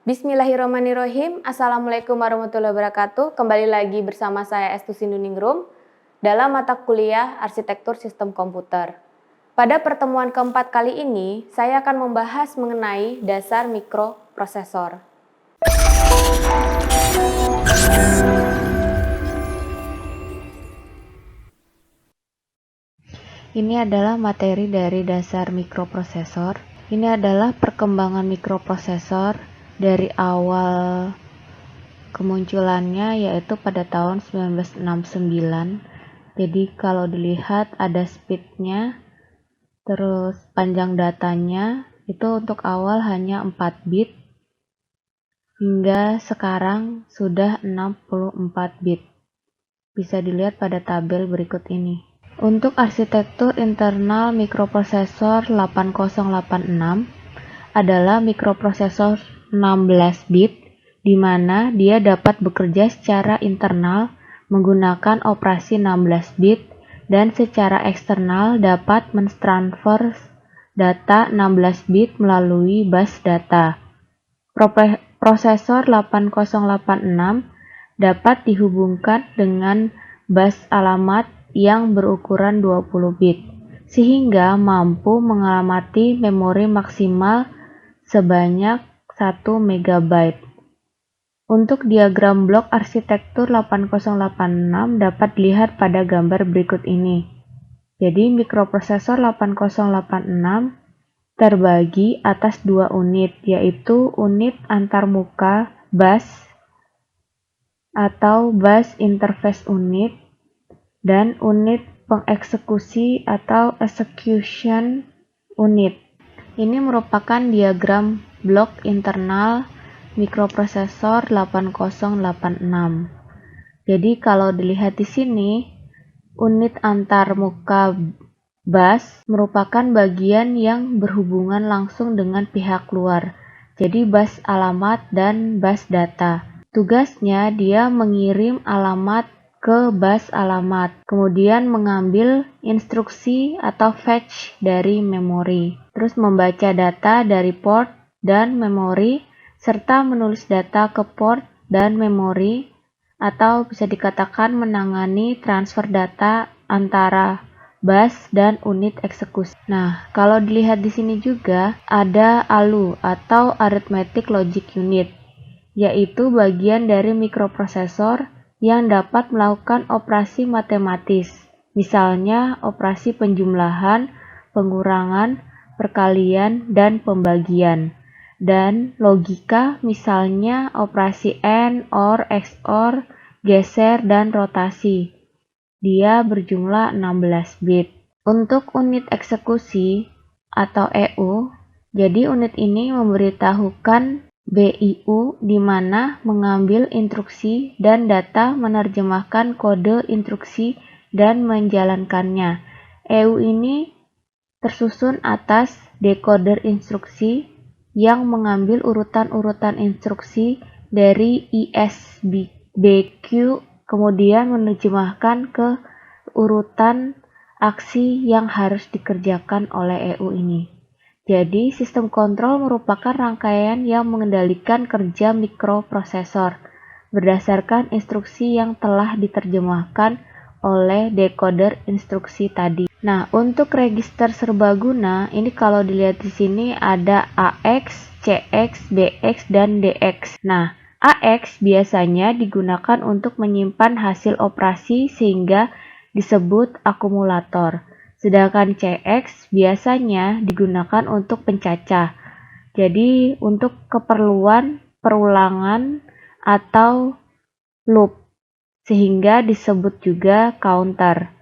Bismillahirrahmanirrahim. Assalamualaikum warahmatullahi wabarakatuh. Kembali lagi bersama saya Estusi Nuningrum dalam mata kuliah Arsitektur Sistem Komputer. Pada pertemuan keempat kali ini, saya akan membahas mengenai dasar mikroprosesor. Ini adalah materi dari dasar mikroprosesor. Ini adalah perkembangan mikroprosesor dari awal kemunculannya, yaitu pada tahun 1969. Jadi kalau dilihat ada speednya, terus panjang datanya itu untuk awal hanya 4 bit, hingga sekarang sudah 64 bit. Bisa dilihat pada tabel berikut ini. Untuk arsitektur internal mikroprosesor 8086 adalah mikroprosesor 16 bit, di mana dia dapat bekerja secara internal menggunakan operasi 16 bit dan secara eksternal dapat mentransfer data 16 bit melalui bus data. Prosesor 8086 dapat dihubungkan dengan bus alamat yang berukuran 20 bit, sehingga mampu mengamati memori maksimal sebanyak 1 MB. Untuk diagram blok arsitektur 8086 dapat dilihat pada gambar berikut ini. Jadi mikroprosesor 8086 terbagi atas dua unit, yaitu unit antarmuka bus atau bus interface unit dan unit pengeksekusi atau execution unit. Ini merupakan diagram blok internal mikroprosesor 8086. Jadi kalau dilihat di sini, unit antarmuka bus merupakan bagian yang berhubungan langsung dengan pihak luar. Jadi bus alamat dan bus data. Tugasnya dia mengirim alamat ke bus alamat, kemudian mengambil instruksi atau fetch dari memori, terus membaca data dari port dan memori, serta menulis data ke port dan memori, atau bisa dikatakan menangani transfer data antara bus dan unit eksekusi. Nah, kalau dilihat di sini juga ada ALU atau Arithmetic Logic Unit, yaitu bagian dari mikroprosesor yang dapat melakukan operasi matematis, misalnya operasi penjumlahan, pengurangan, perkalian, dan pembagian. Dan logika, misalnya operasi AND, OR, XOR, geser, dan rotasi. Dia berjumlah 16 bit. Untuk unit eksekusi atau EU, jadi unit ini memberitahukan BIU, di mana mengambil instruksi dan data, menerjemahkan kode instruksi, dan menjalankannya. EU ini tersusun atas decoder instruksi yang mengambil urutan-urutan instruksi dari ISBQ, kemudian menerjemahkan ke urutan aksi yang harus dikerjakan oleh EU ini. Jadi, sistem kontrol merupakan rangkaian yang mengendalikan kerja mikroprosesor berdasarkan instruksi yang telah diterjemahkan oleh decoder instruksi tadi. Nah, untuk register serbaguna, ini kalau dilihat di sini ada AX, CX, BX, dan DX. Nah, AX biasanya digunakan untuk menyimpan hasil operasi sehingga disebut akumulator. Sedangkan CX biasanya digunakan untuk pencacah. Jadi untuk keperluan perulangan atau loop, sehingga disebut juga counter.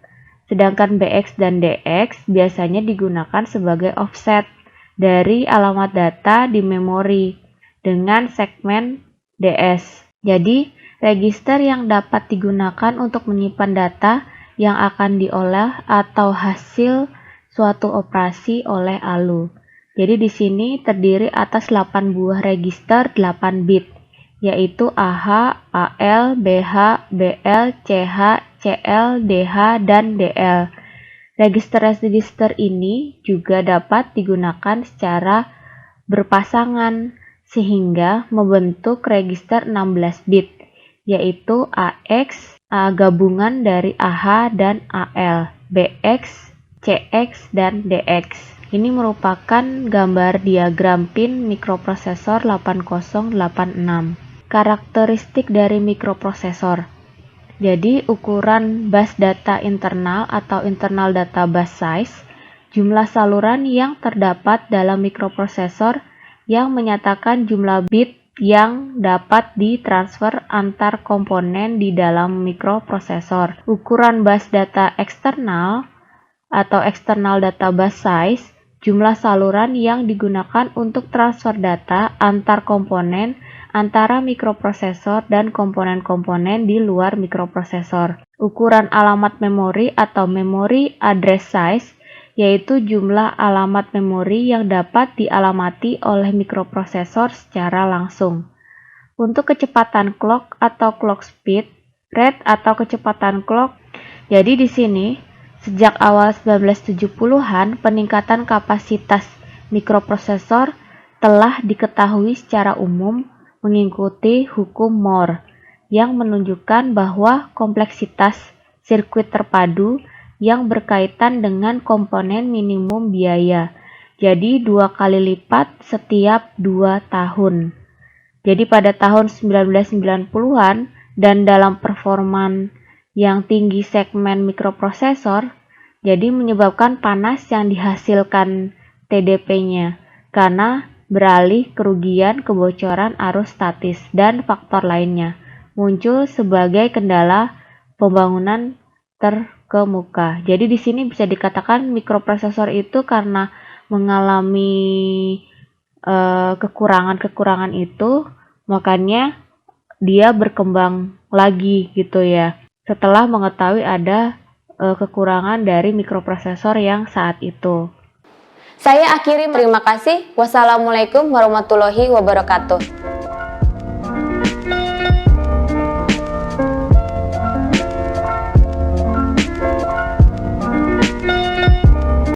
Sedangkan BX dan DX biasanya digunakan sebagai offset dari alamat data di memori dengan segmen DS. Jadi register yang dapat digunakan untuk menyimpan data yang akan diolah atau hasil suatu operasi oleh ALU. Jadi di sini terdiri atas 8 buah register 8 bit, yaitu AH, AL, BH, BL, CH, CL, DH, dan DL. Register-register ini juga dapat digunakan secara berpasangan sehingga membentuk register 16 bit, yaitu AX, A gabungan dari AH dan AL, BX, CX, dan DX. Ini merupakan gambar diagram pin mikroprosesor 8086. Karakteristik dari mikroprosesor. Jadi, ukuran bus data internal atau internal data bus size, jumlah saluran yang terdapat dalam mikroprosesor yang menyatakan jumlah bit yang dapat ditransfer antar komponen di dalam mikroprosesor. Ukuran bus data eksternal atau external data bus size, jumlah saluran yang digunakan untuk transfer data antar komponen antara mikroprosesor dan komponen-komponen di luar mikroprosesor. Ukuran alamat memori atau memory address size, yaitu jumlah alamat memori yang dapat dialamati oleh mikroprosesor secara langsung. Untuk kecepatan clock atau clock speed, rate atau kecepatan clock. Jadi di sini, sejak awal 1970-an, peningkatan kapasitas mikroprosesor telah diketahui secara umum mengikuti hukum Moore yang menunjukkan bahwa kompleksitas sirkuit terpadu yang berkaitan dengan komponen minimum biaya. Jadi 2 kali lipat setiap 2 tahun. Jadi pada tahun 1990-an dan dalam performan yang tinggi segmen mikroprosesor, jadi menyebabkan panas yang dihasilkan TDP-nya karena beralih kerugian kebocoran arus statis dan faktor lainnya muncul sebagai kendala pembangunan terkemuka. Jadi di sini bisa dikatakan mikroprosesor itu karena mengalami kekurangan-kekurangan itu, makanya dia berkembang lagi gitu ya. Setelah mengetahui ada kekurangan dari mikroprosesor yang saat itu. Saya akhiri, terima kasih. Wassalamualaikum warahmatullahi wabarakatuh.